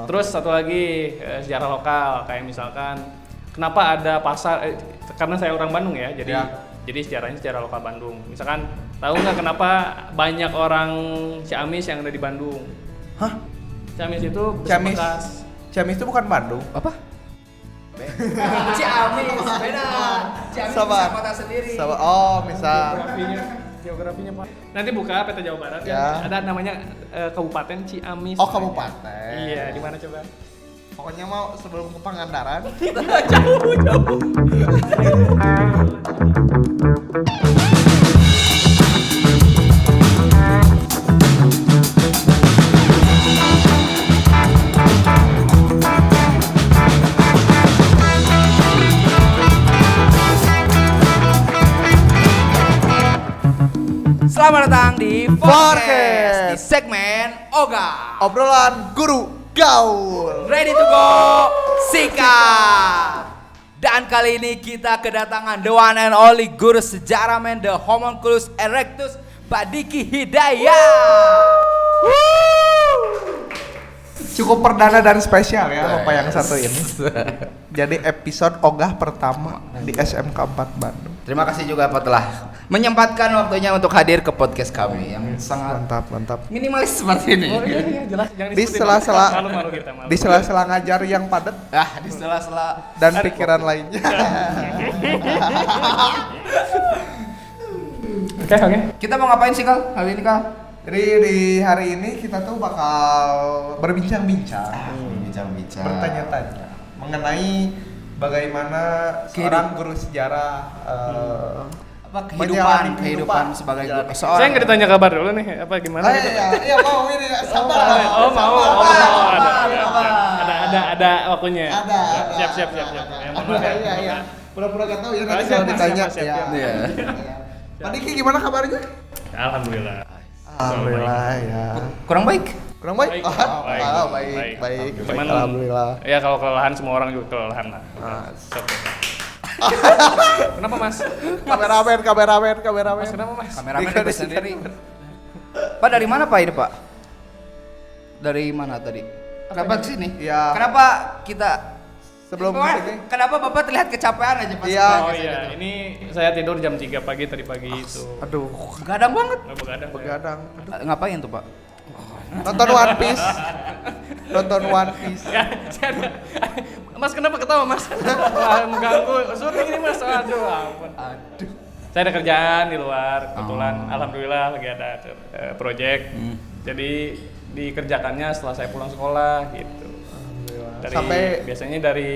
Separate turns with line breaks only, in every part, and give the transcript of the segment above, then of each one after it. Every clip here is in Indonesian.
Terus satu lagi sejarah lokal, kayak misalkan kenapa ada pasar, karena saya orang Bandung ya, jadi sejarahnya sejarah lokal Bandung. Misalkan tahu nggak kenapa banyak orang Ciamis yang ada di Bandung?
Hah?
Ciamis itu
Ciamis.
bekas.
Ciamis itu bukan Bandung.
Apa? Ciamis, beda. Ciamis bisa kota sendiri.
Oh, misal.
Geografinya Pak. Nanti buka peta Jawa Barat ya. Ada namanya Kabupaten Ciamis.
Oh, kabupaten.
Iya, di mana coba?
Pokoknya mau sebelum ke Pangandaran.
Jauh. Selamat datang di Forecast di segmen Oga.
Obrolan guru gaul.
Ready to go, sikat. Dan kali ini kita kedatangan the one and only guru sejarah men, the homunculus erectus, Pak Diki Hidayat.
Cukup perdana dan spesial ya Bapak yang satu ini. Jadi episode ogah pertama di SMK 4 Bandung.
Terima kasih juga Pak telah menyempatkan waktunya untuk hadir ke podcast kami yang sangat
Mantap.
minimalis seperti ini.
Oh iya jelas. Jangan
Di
disebutin,
sela-sela
malu kita, malu.
di sela-sela ngajar yang padat
Di sela-sela.
dan pikiran lainnya.
Oke.
Kita mau ngapain sih Kal? Hari ini Kal?
Jadi di hari ini kita tuh bakal berbincang-bincang,
Bincang-bincang.
bertanya-tanya mengenai bagaimana seorang guru sejarah menjalani
kehidupan sebagai guru.
Saya nggak ditanya kabar dulu nih, apa gimana? gitu?
Iya mau ini sabar.
Mau. Ada waktunya.
Ada.
Siap. Yang mana?
Iya. Pura-pura gak tahu ya nanti
Siap,
kalau ditanya.
siap.
Iya.
Pak Diki gimana kabarnya?
Alhamdulillah.
Alhamdulillah ya.
Kurang baik.
Kurang baik?
Baik.
Cuman alhamdulillah.
Ya kalau kelelahan semua orang juga kelelahan lah. Kenapa Mas?
Kameramen.
Mas kenapa Mas?
Kameramen itu sendiri. Pak dari mana Pak ini Pak? Dari mana tadi? Kenapa ke sini?
Iya.
Kenapa kita
Sebelum
Wah,
ini.
Kenapa Bapak terlihat kecapean aja pas?
Iya.
Oh iya, ini saya tidur jam 3 pagi tadi pagi itu.
Aduh,
Gadang banget.
Nggak begadang.
begadang.
Ngapain tuh Pak?
Nonton One Piece.
Ya, Mas kenapa ketawa Mas? Wah, mengganggu syuting ini Mas. Aduh, ampun. Saya ada kerjaan di luar, kebetulan alhamdulillah lagi ada project. Jadi dikerjakannya setelah saya pulang sekolah gitu.
Sampai
biasanya dari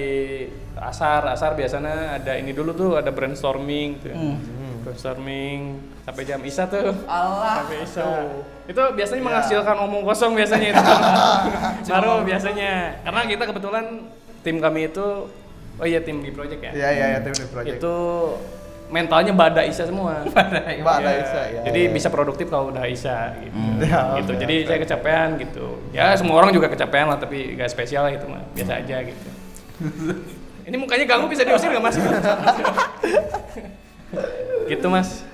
asar biasanya ada ini dulu tuh, ada brainstorming tuh. Brainstorming sampai jam isya tuh. Sampai isya. Itu biasanya menghasilkan omong kosong biasanya itu. Baru biasanya. Karena kita kebetulan tim kami itu tim di project ya.
Iya, tim di project.
Itu mentalnya bada isya semua.
Bada isya, ya.
Jadi bisa produktif kalau udah isya gitu. Gitu.
Ya,
Jadi saya kecapean gitu. Ya semua orang juga kecapean lah, tapi gak spesial lah itu mah. Biasa aja gitu. Ini mukanya ganggu, bisa diusir gak Mas? Gitu Mas.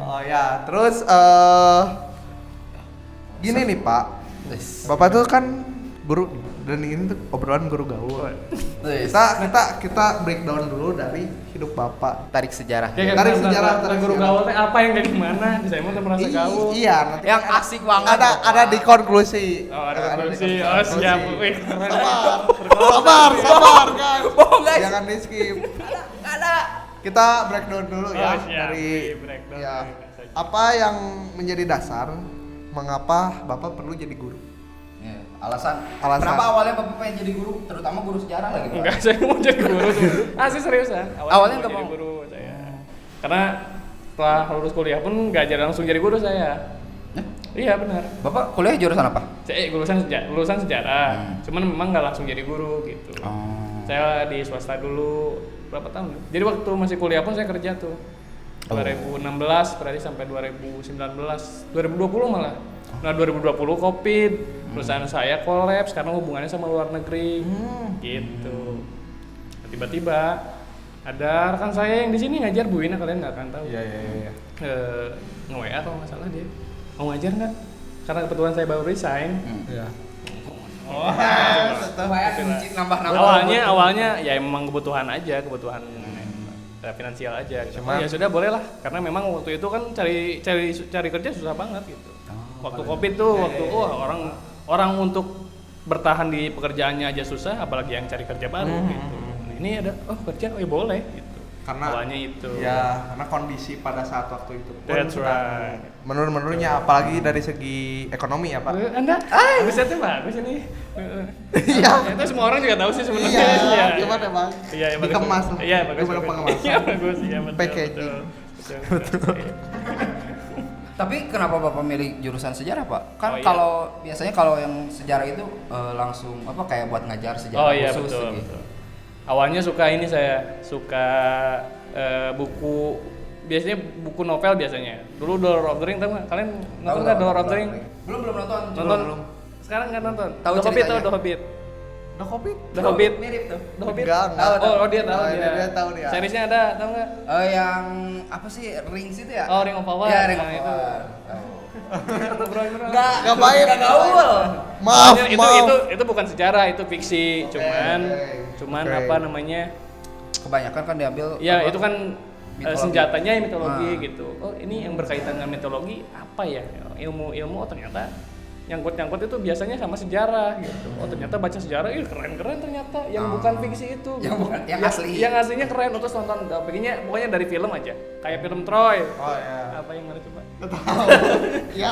Oh ya, terus gini nih Pak. Bapak tuh kan guru dan ini tuh obrolan guru gaul. Kita breakdown dulu dari hidup Bapak.
Tarik sejarah.
Tarik sejarah,
guru gaul teh apa yang kayak gimana? Saya mau merasa gaul.
Iya, nanti
Yang asik banget.
ada di konklusi.
Oh, ada konklusi. Oh, siap. Wih, keren.
Sabar, guys.
Bohong guys.
Jangan di skip.
Ada.
Kita breakdown dulu ya
siap.
dari
Breakdown.
ya, apa yang menjadi dasar mengapa Bapak perlu jadi guru?
Ya, alasan.
Alasan.
Kenapa awalnya Bapak pengen jadi guru, terutama guru sejarah lagi Pak?
Enggak, saya mau jadi guru tuh. Asli seriusan.
Awalnya nggak
jadi
mau?
guru saya. Karena setelah lulus kuliah pun nggak jadi langsung jadi guru saya. Iya benar.
Bapak kuliah jurusan apa?
Saya lulusan sejarah. Cuman memang nggak langsung jadi guru gitu. Saya di swasta dulu berapa tahun? Jadi waktu masih kuliah pun saya kerja tuh. 2016 berarti sampai 2019, 2020 malah. Nah 2020 Covid, perusahaan saya kolaps karena hubungannya sama luar negeri. Gitu. Tiba-tiba ada rekan saya yang di sini ngajar, Bu Ina, kalian nggak akan tahu.
Iya.
Nge-WA kalau nggak salah dia. Mau ngajar nggak? Karena kebetulan saya baru resign.
Iya.
Supaya nambah-nambah.
Awalnya ya emang kebutuhan finansial aja. Ya sudah boleh lah, karena memang waktu itu kan cari kerja susah banget gitu. Waktu Covid tuh, orang untuk bertahan di pekerjaannya aja susah, apalagi yang cari kerja baru gitu. Nah, ini ada kerja, boleh gitu. Karena awalnya itu.
Ya, karena kondisi pada saat waktu itu pun
That's right.
menurunnya, apalagi dari segi ekonomi ya Pak.
Anda, risetnya bagus ini.
Iya.
Itu semua orang juga tahu sih sebenarnya.
Iya, gimana Bang?
Iya,
dikemas.
Iya, bagus.
Pengemasan.
Iya, bagus. Iya, betul.
Packaging.
Betul.
Tapi kenapa Bapak milih jurusan sejarah, Pak? Kan kalau biasanya kalau yang sejarah itu langsung kayak buat ngajar sejarah khusus
betul,
gitu.
Betul. Awalnya saya suka buku, biasanya buku novel biasanya. Dulu Lord of the Ring, tahu nggak? Kalian nonton nggak Lord of the Ring?
Belum nonton.
Belum. Sekarang nggak nonton.
Tahu
The Hobbit,
ceritanya?
The Hobbit.
Mirip tuh.
The Hobbit.
Enggak.
Dia tahu dia.
Dia tahu dia.
Seriesnya ada, tahu nggak?
Yang apa sih Rings itu ya?
Ring of Power.
Ya, Ring of
itu.
Power.
Enggak
baik.
Enggak gaul.
Maaf.
Itu bukan sejarah, itu fiksi. Cuman apa namanya?
Kebanyakan kan diambil.
Ya, itu kan senjatanya mitologi gitu. Ini yang berkaitan dengan mitologi apa ya? Ilmu ternyata nyangkut itu biasanya sama sejarah gitu. Ternyata baca sejarah, keren ternyata. Yang bukan fiksi itu.
Yang asli.
Yang aslinya keren, terus nonton. Pokoknya dari film aja. Kayak film Troy.
Oh ya.
Apa yang mana coba?
Tahu. Iya.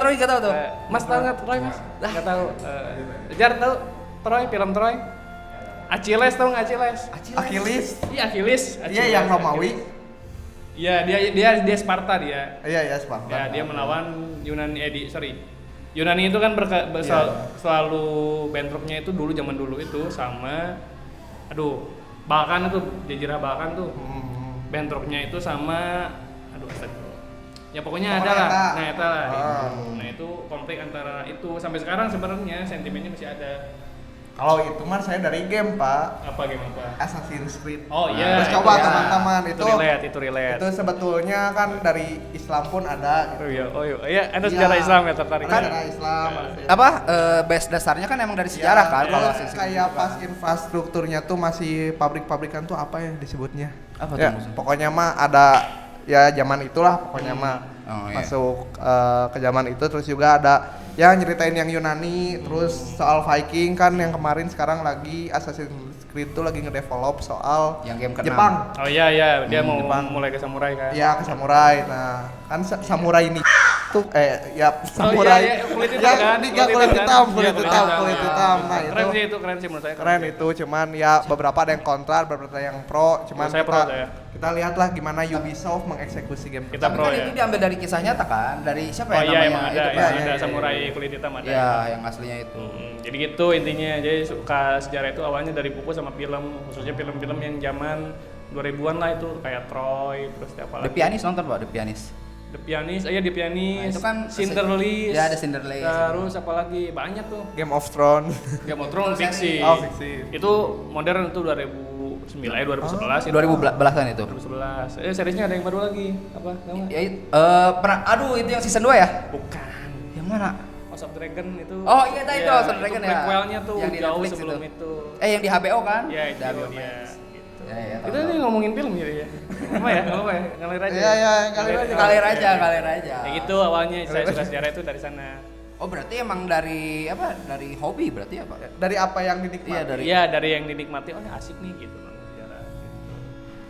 Troy enggak tahu tuh.
Mas tahu enggak Troy, Mas? Enggak tahu. Jar tahu Troy, film Troy? Achilles, tahu nggak Achilles? Iya Achilles.
Iya yang Romawi.
Iya dia Sparta dia.
Iya Sparta.
Ya dia melawan Yunani Yunani itu kan selalu bentroknya itu zaman dulu itu sama Balkan itu Jazirah Balkan tuh. Bentroknya itu sama ya pokoknya ada lah. Nah itu konflik antara itu sampai sekarang sebenarnya sentimennya masih ada.
Kalau itu mah saya dari game Pak.
Apa game apa?
Assassin's Creed.
Oh iya.
Terus coba teman-teman
itu relate.
Itu sebetulnya kan dari Islam pun ada.
Gitu. Oh iya. Ada sejarah Islam ya tertarik.
Kan sejarah Islam.
Base dasarnya kan emang dari sejarah kan. Kalau
kayak pas infrastrukturnya tuh masih pabrik-pabrikan tuh apa ya disebutnya?
Apa
ya,
tuh?
pokoknya mah ada ya zaman itulah pokoknya mah. Masuk ke zaman itu terus juga ada ya nyeritain yang Yunani, terus soal Viking kan yang kemarin sekarang lagi Assassin's Creed tuh lagi ngedevelop soal
yang game ke-6.
Jepang.
Oh iya dia mau mulai ke samurai kan.
Iya, ke samurai. Nah, kan samurai ini tuh samurai.
Kulit hitam kan.
Kulit hitam. Nah,
keren sih menurut saya.
Keren itu, cuman ya beberapa ada yang kontra, beberapa ada yang pro, cuman kita lihatlah gimana Ubisoft mengeksekusi game
kita pro
kan. Itu diambil dari kisah nyata kan, dari siapa
ya namanya?
Emang
ada samurai kulit hitam ada.
Iya, yang aslinya itu.
Jadi gitu intinya. Jadi suka sejarah itu awalnya dari buku sama film, khususnya film-film yang zaman 2000-an lah itu kayak Troy, terus apa lagi?
The Pianist nonton Pak, The Pianist.
The Pianist. Nah, itu kan
Cinderlist. Ya, ada Cinderlist.
Terus apa lagi? Banyak tuh.
Game of Thrones
fiksi.
Fiksi.
Itu modern tuh 2011
itu. 2011-an itu.
2011. Seriesnya ada yang baru lagi. Apa? Tahu enggak?
Ya pernah itu yang season 2 ya?
Bukan.
Yang mana?
House of Dragon itu.
Oh iya itu House of Dragon ya.
Prequelnya tuh
yang
jauh sebelum itu.
Yang di HBO kan?
Iya, itu
HBO
dia.
Gitu. Ya,
Itu nih ngomongin film jadi ya. Apa ya? Ngalir aja.
Iya,
ngalir aja.
Ya gitu awalnya saya suka sejarah itu dari sana.
Oh berarti emang dari hobi berarti ya Pak?
Dari apa yang dinikmati?
Iya dari yang dinikmati. Asik nih gitu sejarah.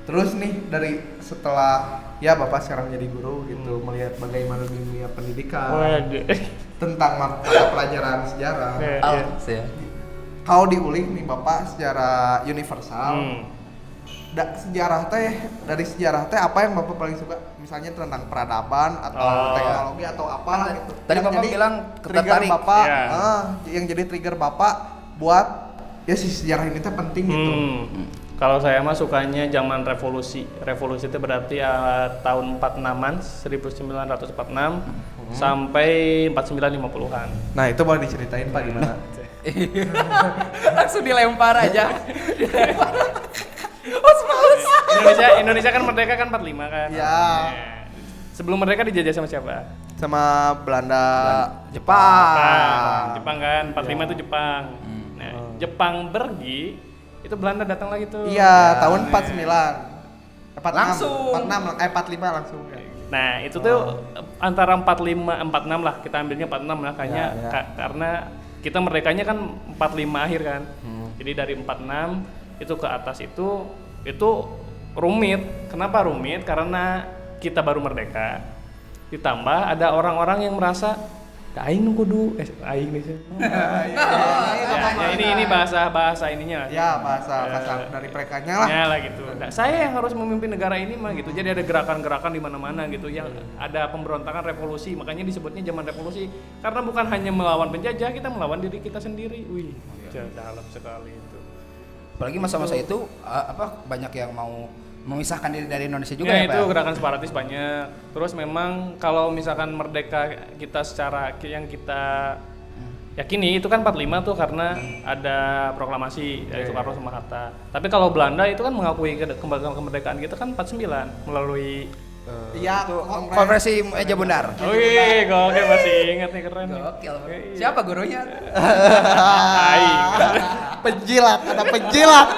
Terus nih dari setelah ya Bapak sekarang jadi guru gitu melihat bagaimana dunia pendidikan tentang mata pelajaran sejarah. Kalau diulik nih Bapak secara universal, dari sejarah teh apa yang Bapak paling suka? Misalnya tentang peradaban atau teknologi atau apalah gitu.
Tadi Bapak bilang
trigger Bapak, yang jadi trigger Bapak buat ya si sejarah ini teh penting gitu.
Kalau saya mah sukanya zaman revolusi. Revolusi itu berarti tahun 46-an, 1946 sampai 49-50-an.
Nah, itu boleh diceritain Pak gimana?
Langsung dilempar aja.
Indonesia kan merdeka kan 45 kan.
Iya.
Sebelum merdeka dijajah sama siapa?
sama Belanda,
Jepang kan 45 itu Jepang. Nah, Jepang pergi itu Belanda datang lagi tuh.
Iya, tahun 49. 46,
Langsung.
45 langsung.
Nah, itu tuh antara 45 46 lah, kita ambilnya 46 lah kayaknya karena kita merdekanya kan 45 akhir kan. Jadi dari 46 itu ke atas itu rumit. Kenapa rumit? Karena kita baru merdeka. Ditambah ada orang-orang yang merasa aing kudu aing nih sih. Ini bahasa ininya lah.
Ya, bahasa kasar dari merekanya lah.
Ya lah gitu. Nah, saya yang harus memimpin negara ini mah gitu. Jadi ada gerakan-gerakan di mana-mana gitu yang ada pemberontakan revolusi. Makanya disebutnya zaman revolusi karena bukan hanya melawan penjajah, kita melawan diri kita sendiri. Wih, dalam sekali itu.
Apalagi masa-masa itu banyak yang mau memisahkan diri dari Indonesia juga ya,
itu
Pak?
gerakan separatis banyak. Terus memang kalau misalkan merdeka kita secara yang kita yakini itu kan 45 tuh karena ada proklamasi dari Soekarno sama Hatta. Tapi kalau Belanda itu kan mengakui kemerdekaan kita kan 49 melalui
konferensi meja bundar.
Wih, gokil masih ingat nih, keren.
Gokil. Siapa gurunya?
Penjilat, ada penjilat.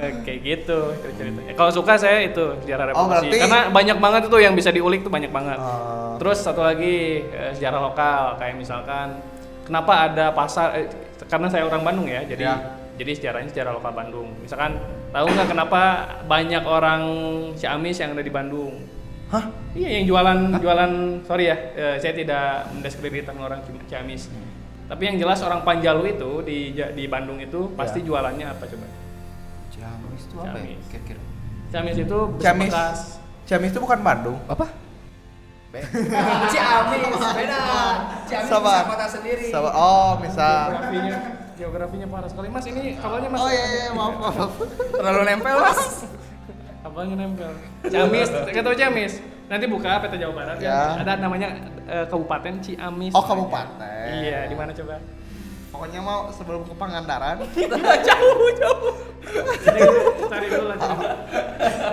Kayak gitu ceritanya. Kalau suka saya itu sejarah revolusi.
Berarti...
Karena banyak banget itu yang bisa diulik tuh banyak banget. Terus satu lagi sejarah lokal kayak misalkan kenapa ada pasar karena saya orang Bandung ya. Jadi sejarahnya sejarah lokal Bandung. Misalkan tahu nggak kenapa banyak orang Ciamis yang ada di Bandung?
Hah?
Iya, yang jualan sorry ya, saya tidak mendiskreditkan orang Ciamis. Tapi yang jelas orang Panjalu itu di Bandung itu pasti jualannya apa coba?
Ciamis itu apa ya? Kira-kira.
Ciamis itu bekas.
Ciamis itu bukan Bandung.
Apa? Ciamis beda. Ciamis bisa kota sendiri.
Misal.
Geografinya parah sekali. Mas, ini kabelnya Mas.
Oh iya, maaf.
Terlalu nempel, Mas.
Kabelnya nempel. Ciamis, enggak tahu Ciamis. Nanti buka peta Jawa Barat ya. Ada namanya Kabupaten Ciamis.
Oh, kabupaten.
Iya, di mana coba?
Pokoknya mau sebelum ke Pangandaran.
Jauh. Cari dulu lah.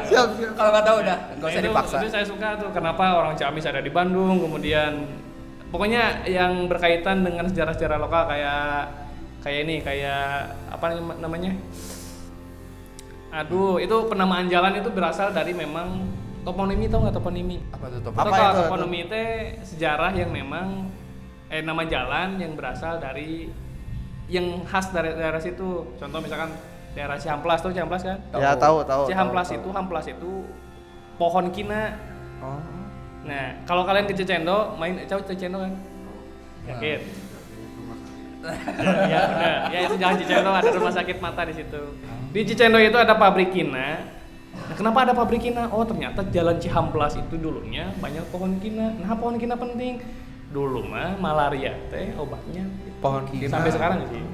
Siap.
Kalau nggak tahu udah, nggak usah dipaksa.
Itu saya suka tuh kenapa orang Ciamis ada di Bandung, kemudian pokoknya yang berkaitan dengan sejarah-sejarah lokal kayak apa namanya? Aduh, itu penamaan jalan itu berasal dari memang toponimi, tau nggak toponimi?
Apa tuh
Toponimi itu sejarah yang memang nama jalan yang berasal dari yang khas dari daerah situ. Contoh misalkan daerah Cihamplas, tuh Cihamplas kan?
Ya, tahu.
Cihamplas itu pohon kina.
Oh.
Nah, kalau kalian ke Cicendo, tahu Cicendo kan? Yakin? Ya, benar. Ya itu jalan Cicendo, ada rumah sakit mata di situ. Di Cicendo itu ada pabrik kina. Nah, kenapa ada pabrik kina? Oh, ternyata jalan Cihamplas itu dulunya banyak pohon kina. Nah, pohon kina penting. Dulu mah malaria teh obatnya
Pohon kina.
sampai sekarang sih.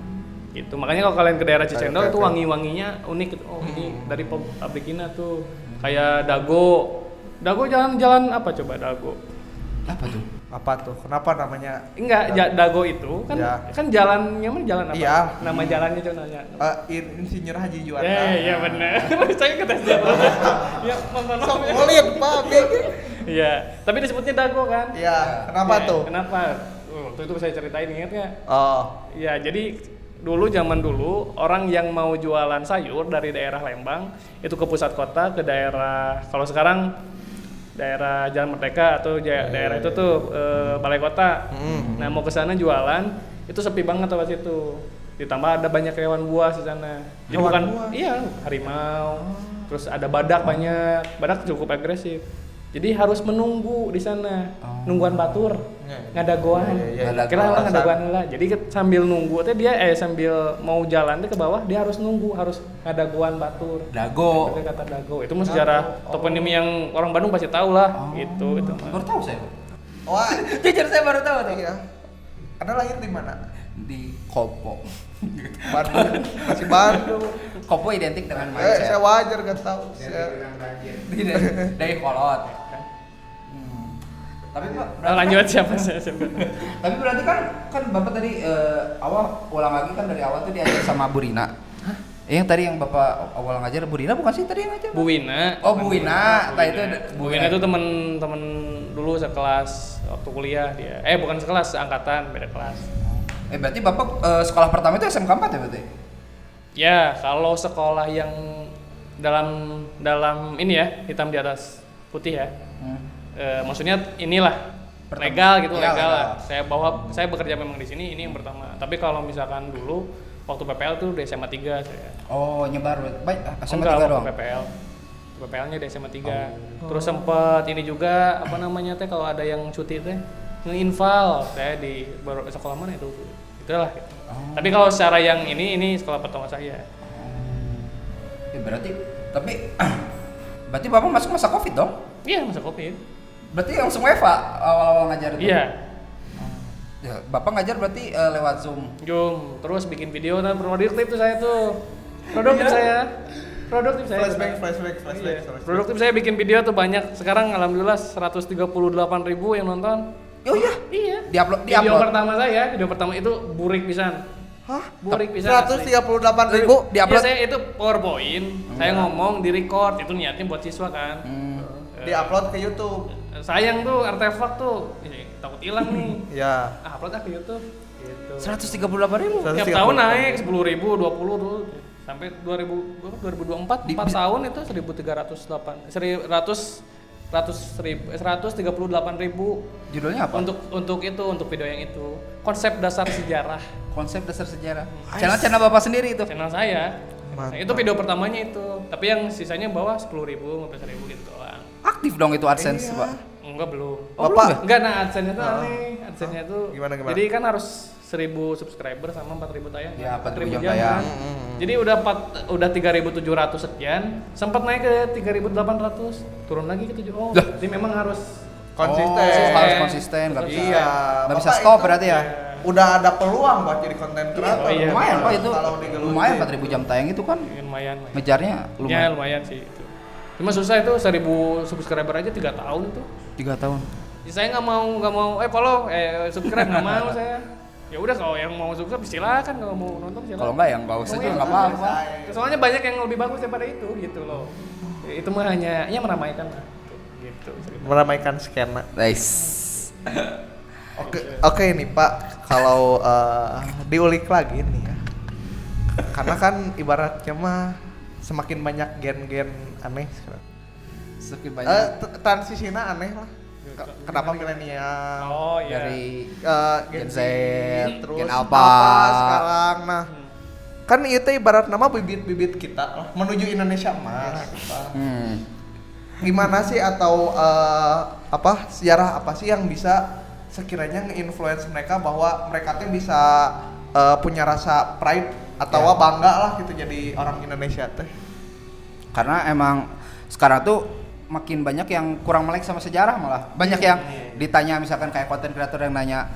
Gitu. Makanya kalau kalian ke daerah Cicendo itu wangi-wanginya unik gitu. Oh, ini dari pabrik kina tuh. Kayak Dago. Dago jalan-jalan apa coba Dago?
Apa tuh? Kenapa namanya?
Enggak, Dago itu kan jalannya mah jalan apa?
Iya.
Nama jalannya coba nanya.
Insinyur Haji Juanda.
Iya benar. Saya ke tes jalan. Ya, mohon maaf.
Solid, Pak.
Iya, tapi disebutnya Dago kan?
Iya, kenapa tuh?
Kenapa? Waktu itu saya ceritain, ingat nggak?
Oh.
Iya, jadi zaman dulu orang yang mau jualan sayur dari daerah Lembang itu ke pusat kota, ke daerah, kalau sekarang daerah Jalan Merdeka atau daerah itu tuh balai kota. Nah, mau ke sana jualan itu sepi banget tempat situ. Ditambah ada banyak hewan buas di sana. Jadi harimau. Terus ada badak banyak. Badak cukup agresif. Jadi harus menunggu di sana, nungguan batur, ngadagoan. Kira lah ngadagoan lah. Jadi sambil nunggu teh dia sambil mau jalan teh ke bawah dia harus nunggu, harus ngadagoan batur.
Dago.
Kata dago. Itu mah sejarah toponimi yang orang Bandung pasti tahu lah. Itu mah.
Baru tahu saya.
Wah,
Jujur saya baru tahu tuh.
iya. Anda lahir di mana?
Di Kopo.
Bandung. Masih Bandung.
Kopo identik dengan mindset.
Saya wajar gak tahu.
Dari Kolot. Tapi Pak,
Lanjut siapa?
tapi berarti kan Bapak tadi awal ulang lagi kan dari awal tuh diajak sama Bu Rina. Yang tadi yang Bapak awal ngajar Bu Rina bukan sih tadi yang ngajar?
Bu Wina.
Oh, Bu Wina. Nah, itu
Bu Wina itu temen dulu sekelas waktu kuliah dia. Bukan sekelas, seangkatan, beda kelas.
Berarti Bapak sekolah pertama itu SMK 4 ya berarti?
Ya, kalau sekolah yang dalam ini ya, hitam di atas putih ya. Maksudnya inilah legal gitu,
ya,
legal lah. Saya bekerja memang di sini, ini yang pertama. Tapi kalau misalkan dulu waktu PPL tuh di SMA 3 saya.
Oh, nyebar. Baik, SMA 3
Enggak,
doang.
PPL-nya di SMA 3. Terus sempet ini juga apa namanya teh kalau ada yang cuti teh nge-inval saya di sekolah mana itu. Itulah gitu. Tapi kalau secara yang ini sekolah pertama saya.
Berarti Bapak masuk masa Covid dong?
Iya, masa Covid.
Berarti langsung WFA awal-awal ngajar itu?
Iya.
Ya, Bapak ngajar berarti lewat Zoom.
Terus bikin video produktif tuh saya tuh. Produktif saya.
Flashback.
Iya. Produktif saya bikin video tuh banyak. Sekarang alhamdulillah 138.000 yang nonton.
Oh iya?
Iya.
Di-upload.
Video pertama itu burik pisan.
Hah?
Burik pisan.
138.000
di-upload.
Iya, saya itu PowerPoint. Saya ngomong, di-record, itu niatnya buat siswa kan.
Di-upload ke YouTube.
Sayang tuh artefak tuh. Takut hilang nih.
Ya.
Upload ke YouTube gitu.
138.000.
Tiap tahun naik 10.000, 20 dulu sampai 2024 4 tahun itu 138.000.
Judulnya apa?
Untuk video yang itu. Konsep dasar sejarah.
Channel Bapak sendiri itu.
Channel saya. Nah, itu video pertamanya itu. Tapi yang sisanya bawah 10.000, 15.000 gitu doang.
Aktif dong itu AdSense, Pak.
Enggak, belum.
Bapak
Enggak, nah AdSense-nya tuh aneh. AdSense-nya tuh
Gimana?
Jadi kan harus 1.000 subscriber sama 4.000 tayang.
Ya, 4.000
jam
tayang.
kan. Jadi udah 3.700 sekian, sempat naik ke 3.800, turun lagi ke 7. Jadi memang harus
konsisten.
Harus konsisten, enggak bisa.
Iya.
Enggak bisa
Bapak
stop
itu
berarti ya.
Udah ada peluang buat jadi konten kreator.
Iya.
Lumayan Pak itu.
Kalau digeluti.
Lumayan 4.000 jam tayang itu kan.
Lumayan.
Ngejarnya
Ya
lumayan.
lumayan sih itu. Cuma susah itu 1.000 subscriber aja 3 tahun itu.
3 tahun.
Ya, saya nggak mau follow subscribe nggak mau saya. Ya udah kalau yang mau subscribe silakan, kalau mau nonton silakan.
Kalau enggak yang enggak usah juga enggak apa-apa.
Soalnya banyak yang lebih bagus daripada itu gitu loh. Itu mah hanya meramaikan lah. Gitu.
Meramaikan skena.
Nice.
Oke nih Pak, kalau diulik lagi nih ya. Karena kan ibaratnya mah semakin banyak gen-gen aneh sekarang.
Semakin banyak
Transisinya aneh lah. Kenapa milenial?
Oh iya.
dari
Gen Z, terus
Gen
apa
Alpha
sekarang? Nah, kan itu ibarat nama bibit-bibit kita lah, menuju Indonesia emas. Gimana sih atau sejarah apa sih yang bisa sekiranya nge-influence mereka bahwa mereka tuh bisa punya rasa pride atau bangga lah gitu jadi orang Indonesia teh.
Karena emang sekarang tuh makin banyak yang kurang melek sama sejarah, malah banyak yang ditanya misalkan kayak konten kreator yang nanya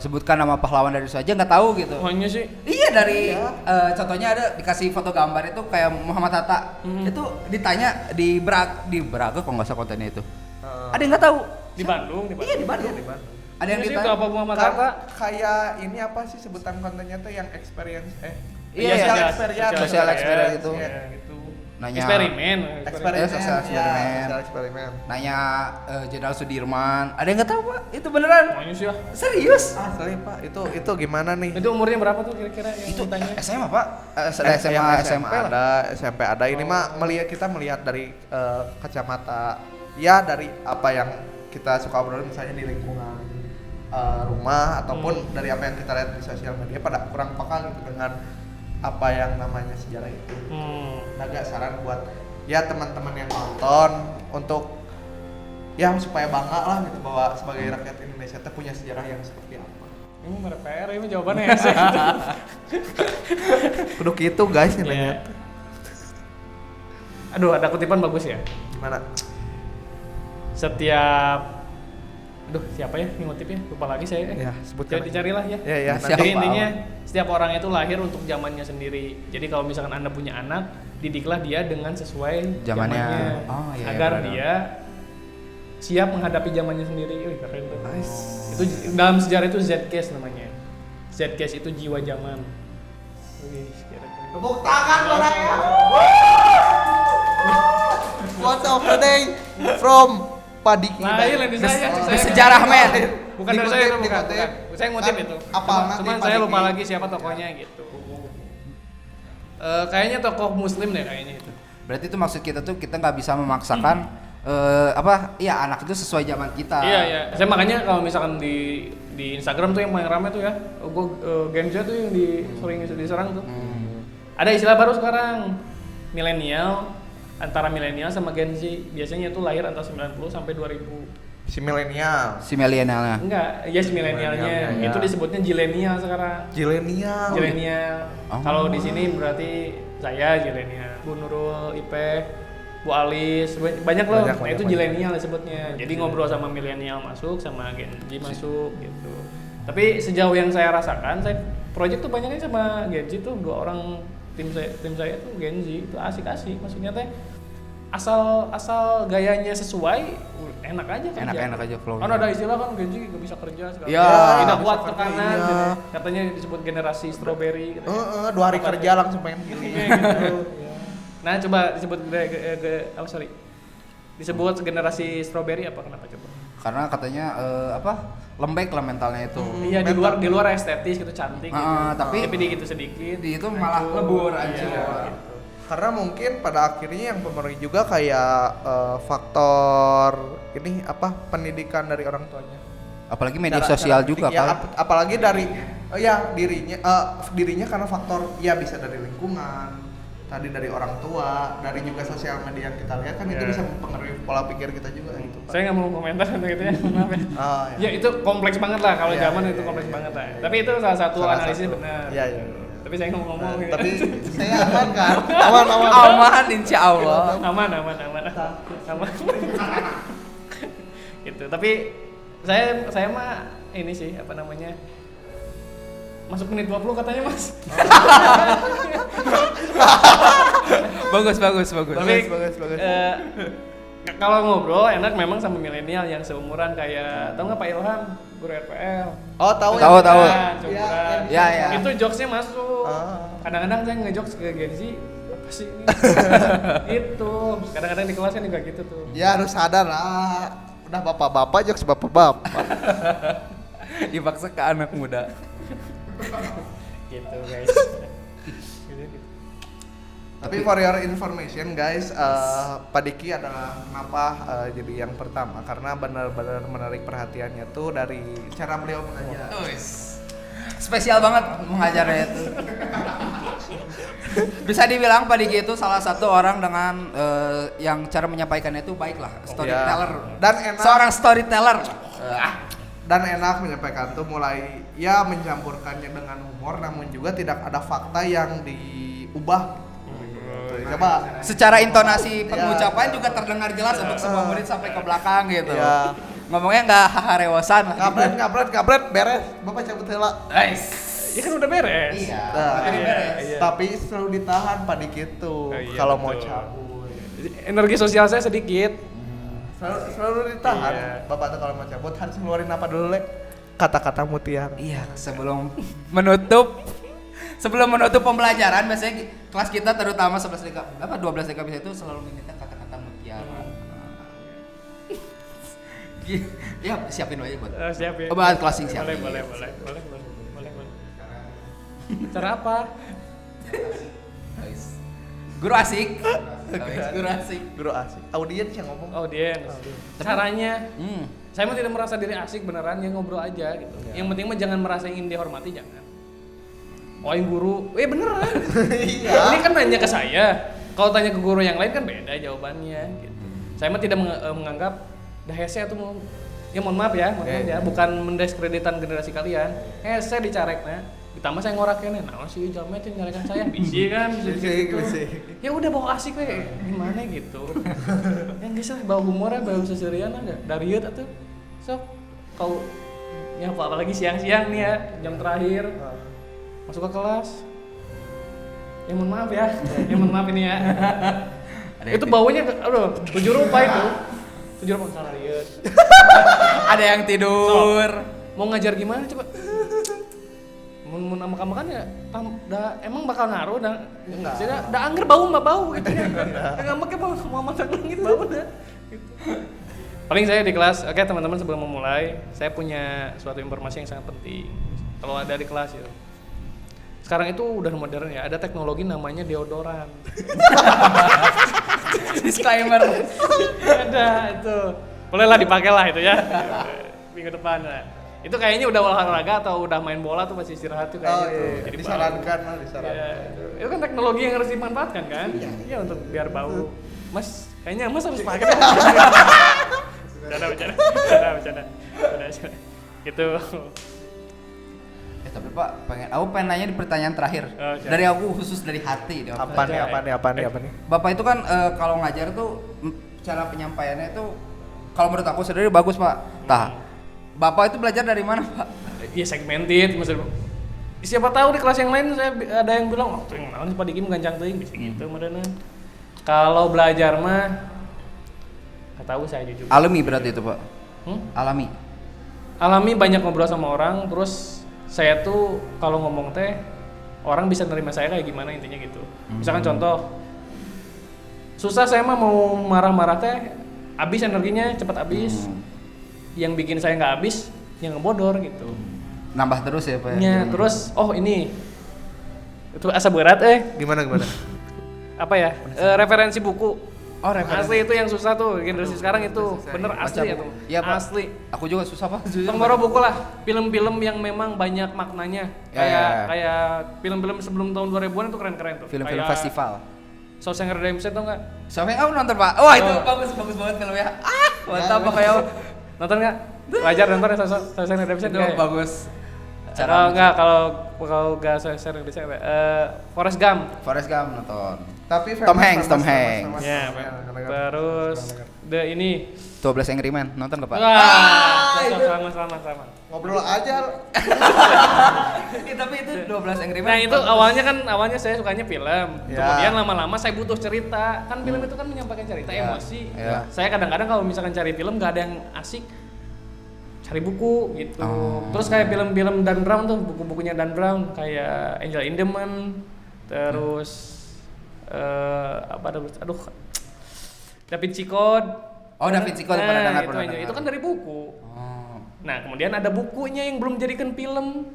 sebutkan nama pahlawan dari itu aja nggak tahu gitu.
Hanya sih.
Iya dari contohnya ada dikasih foto gambar itu kayak Muhammad Hatta itu ditanya di Braga kok nggak salah kontennya itu. Ada yang nggak tahu.
Di Bandung.
Iya di Bandung. Ada yang ditanya.
Apa Muhammad Hatta?
Kayak ini apa sih sebutan kontennya tuh yang experience
Social experience itu.
Ya, gitu.
Nanya
Eksperimen.
Social
eksperimen.
Nanya Jenderal Sudirman. Ada yang nggak tahu Pak? Itu beneran.
Hanya sih.
Serius?
Asli Pak, itu gimana nih?
Itu umurnya berapa tuh kira-kira yang
Itu
ditanya?
SMA Pak? SMA
ada, SMP ada. Ini mah kita melihat dari kacamata ya dari apa yang kita suka obrolin misalnya di lingkungan rumah ataupun dari apa yang kita lihat di sosial media pada kurang peka gitu dengan apa yang namanya sejarah itu. Agak saran buat ya teman-teman yang nonton untuk ya supaya bangga lah gitu bahwa sebagai rakyat Indonesia kita punya sejarah yang seperti apa.
Ini PR ini jawabannya ya sih.
Kudu gitu guys ini.
Yeah. Aduh, ada kutipan bagus ya.
Gimana?
Siapa ya ngutipnya? Lupa lagi saya.
Ya, sebutkan.
Dicarilah ya.
Ya,
Jadi intinya setiap orang itu lahir untuk zamannya sendiri. Jadi kalau misalkan Anda punya anak, didiklah dia dengan sesuai zamannya.
Oh, iya,
agar
benar.
dia siap menghadapi zamannya sendiri. Wih, keren tuh.
Nice.
Itu dalam sejarah itu Z-case namanya. Z-case itu jiwa zaman.
Tepuk tangan Baraya. Quote of the day from Padiki.
Nah, iya di saya.
Sejarah men.
Bukan dari saya itu, bukan. Saya ngutip itu. Cuman saya lupa lagi siapa tokohnya gitu. Kayaknya tokoh muslim deh kayaknya itu.
Berarti itu maksud kita tuh kita nggak bisa memaksakan anak itu sesuai zaman kita.
Iya. Saya makanya kalau misalkan di Instagram tuh yang paling rame tuh ya, Gen Z tuh yang sering diserang tuh. Ada istilah baru sekarang, milenial, antara milenial sama Gen Z. Biasanya tuh lahir antara 90 sampai 2000.
Si milenialnya.
Enggak, ya si milenialnya. Itu disebutnya zilenial sekarang. Zilenial. Kalau di sini berarti saya zilenial. Bu Nurul, Ipe, Bu Alis, banyak loh. Nah itu zilenial disebutnya. Jadi ngobrol sama milenial masuk, sama Gen Z masuk gitu. Tapi sejauh yang saya rasakan, project tuh banyaknya sama Gen Z tuh 2 orang tim saya tuh Gen Z itu asik-asik. Maksudnya teh asal gayanya sesuai, enak aja kerja.
Enak aja flow.
Kan ada istilah kan Gen Z gak bisa kerja sekarang.
Ya,
tidak kuat tekanan. Gitu. Katanya disebut generasi strawberry.
2 hari kerja langsung pengen gini.
Gitu. Nah coba disebut disebut generasi strawberry apa kenapa coba?
Karena katanya lembek lah mentalnya itu.
Iya di luar estetis gitu cantik gitu. Tapi di gitu sedikit.
Di itu malah lebur aja.
Gitu.
Karena mungkin pada akhirnya yang mempengaruhi juga kayak faktor pendidikan dari orang tuanya.
Apalagi media sosial juga kan.
Apalagi dari dirinya karena faktor bisa dari lingkungan, tadi dari orang tua, dari juga sosial media yang kita lihat kan itu bisa mempengaruhi pola pikir kita juga gitu.
Saya nggak mau komentar gitu ya, maaf ya. Ya itu kompleks banget lah kalau zaman itu kompleks banget lah. Tapi itu salah satu analisisnya benar.
Iya.
Tapi saya nggak mau ngomong.
Tapi saya aman kan?
Aman insya Allah.
Aman. Gitu. Tapi saya mah ini sih masuk menit 20 katanya Mas.
Bagus.
Tapi kalau ngobrol enak memang sama milenial yang seumuran kayak tahu nggak Pak Ilham, guru RPL.
Oh tahu.
Ya.
Itu jokesnya masuk. Kadang-kadang saya ngejokes ke Gen Z apa sih ini? Itu kadang-kadang di kelasnya juga gitu tuh.
Ya harus sadar lah. Udah bapak-bapak jokes bapak-bapak.
Dipaksa ke anak muda.
Gitu guys.
Tapi for your information guys, Pak Diki adalah kenapa jadi yang pertama karena benar-benar menarik perhatiannya tuh dari cara beliau mengajar.
Spesial banget mengajarnya itu. Bisa dibilang Pak Diki itu salah satu orang dengan yang cara menyampaikannya itu baik lah, storyteller.
Dan enak.
Seorang storyteller.
Dan enak menyampaikan tuh mulai mencampurkannya dengan humor namun juga tidak ada fakta yang diubah. Coba
secara intonasi pengucapan juga terdengar jelas untuk semua murid sampai ke belakang gitu. Ngomongnya nggak haharewosan.
Kabret beres. Bapak cabut heula.
Ya kan udah beres.
Iya.
Beres. Tapi selalu ditahan Pak Diki tuh kalau mau cabut.
Energi sosial saya sedikit.
Selalu ditahan. Bapak tuh kalau mau cabut harus ngeluarin apa dulu kata-kata mutiara.
Iya, sebelum menutup pembelajaran biasanya kelas kita terutama 12 DK bisa itu selalu meminta kata-kata mutiara. Ya, siapin aja buat.
Siapin.
Bahan closing siap.
Boleh. Cara apa?
Guru asik.
Guru asik. Audiens yang ngomong.
Audiens. Caranya saya mah tidak merasa diri asik beneran, ya ngobrol aja gitu. Yang penting mah jangan merasa ingin dihormati, jangan. Yang guru, beneran.
Iya.
Ini kan nanya ke saya. Kalau tanya ke guru yang lain kan beda jawabannya gitu. Saya mah tidak menganggap hese atau mohon maaf ya, bukan mendiskreditkan generasi kalian. Hese dicarekna, ditambah saya ngorakeun, naon sih jalma teh nyarekan saya bisi kan, bisi. Ya udah bawa asik we, gimana gitu. Yang geus bawa humor bawa seserian dari ieu atuh. Sok kau ya apalagi siang-siang nih ya, jam terakhir. Masuk ke kelas. Ya mohon maaf ya. Ini ya. Itu baunya aduh, 7 rupa itu. 7 rupa salah
Ada yang tidur.
Mau ngajar gimana coba? mun sama kan ya emang bakal ngaruh dah. Enggak. Da angger bau mah bau gitu ya. Ngambek mau masak langit bau dah. Gitu. Paling saya di kelas, oke teman-teman sebelum memulai, saya punya suatu informasi yang sangat penting. Kalau ada di kelas itu. Sekarang itu udah modern ya, ada teknologi namanya deodoran.
Disclaimer.
Ada itu. Bolehlah dipakai lah itu ya. Minggu depan lah. Itu kayaknya udah olahraga atau udah main bola tuh masih istirahat tuh kayaknya tuh.
Iya. Jadi disarankan.
Ya, itu kan teknologi yang harus dimanfaatkan kan? Iya untuk biar bau. Mas, kayaknya Mas harus pakai. Bercanda. Gitu.
Tapi Pak, aku pengen nanya di pertanyaan terakhir. Dari aku khusus dari hati.
Apa nih?
Bapak itu kan kalau ngajar tuh cara penyampaiannya itu kalau menurut aku sendiri bagus Pak. Bapak itu belajar dari mana Pak?
Iya segmented, maksudnya siapa tahu di kelas yang lain saya ada yang bilang, tuh yang naon Pak Diki gancang teuing bisa gitu modalna. Kalau belajar mah nggak tahu saya jujur.
Alami berarti itu Pak?
Alami banyak ngobrol sama orang, terus saya tuh kalau ngomong teh orang bisa nerima saya kayak gimana intinya gitu. Misalkan contoh, susah saya mah mau marah-marah teh, habis energinya cepat habis. Yang bikin saya nggak habis, yang ngebodor gitu.
Nambah terus ya Pak?
Ya, terus ini itu asa berat
Gimana?
Apa ya? Referensi buku. Asli itu yang susah tuh, generasi sekarang itu bener asli ya tuh.
Iya Pak.
Asli.
Aku juga susah Pak.
Tongkoro buku lah, film-film yang memang banyak maknanya. Kayak film-film sebelum tahun 2000-an itu keren-keren tuh.
Film-film festival.
Shawshank Redemption tau nggak?
Shawshank aku nonton Pak. Wah itu bagus banget filmnya. Mantap Pak kayak.
Nonton nggak? Wajar nonton ya Shawshank Redemption
itu bagus.
Kalau nggak Shawshank Redemption Forrest Gump
nonton.
Tapi
Tom Hanks.
Ya, terus ini
12 Angry Men nonton nggak Pak?
Wah, sama.
Ngobrol aja.
Tapi itu 12 Angry Men.
Nah itu awalnya saya sukanya film. Kemudian lama-lama saya butuh cerita. Kan film itu kan menyampaikan cerita, emosi. Saya kadang-kadang kalau misalkan cari film nggak ada yang asik, cari buku gitu. Terus kayak film-film Dan Brown tuh, buku-bukunya Dan Brown kayak Angel in the Moon. Terus Da Vinci Code.
Da Vinci Code pernah dengar.
Itu kan dari buku. Nah, kemudian ada bukunya yang belum jadikan film.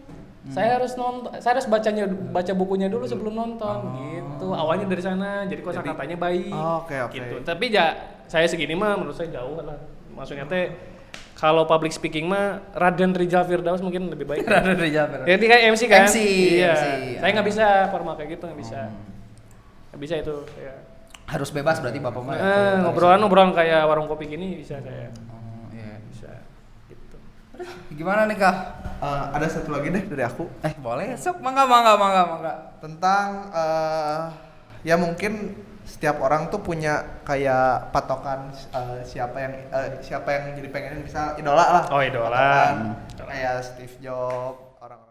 Saya harus baca bukunya dulu sebelum nonton gitu. Awalnya dari sana, jadi kosakatanya baik. Gitu. Tapi saya segini mah menurut saya jauh lah. Maksudnya teh kalau public speaking mah Raden Rijal Firdaus mungkin lebih baik.
Raden Rijal Firdaus.
Jadi kayak MC kan?
MC.
Saya nggak bisa formal kayak gitu, nggak bisa. Nggak bisa itu. Ya.
Harus bebas berarti Bapak mah.
Ngobrolan kayak warung kopi gini bisa saya. Bisa. Gitu.
Gimana nih Kak?
Ada satu lagi deh dari aku.
Boleh. Sok mangga.
Tentang ya mungkin setiap orang tuh punya kayak patokan siapa yang jadi pengen misal idola lah.
Idola.
Kayak Steve Jobs, orang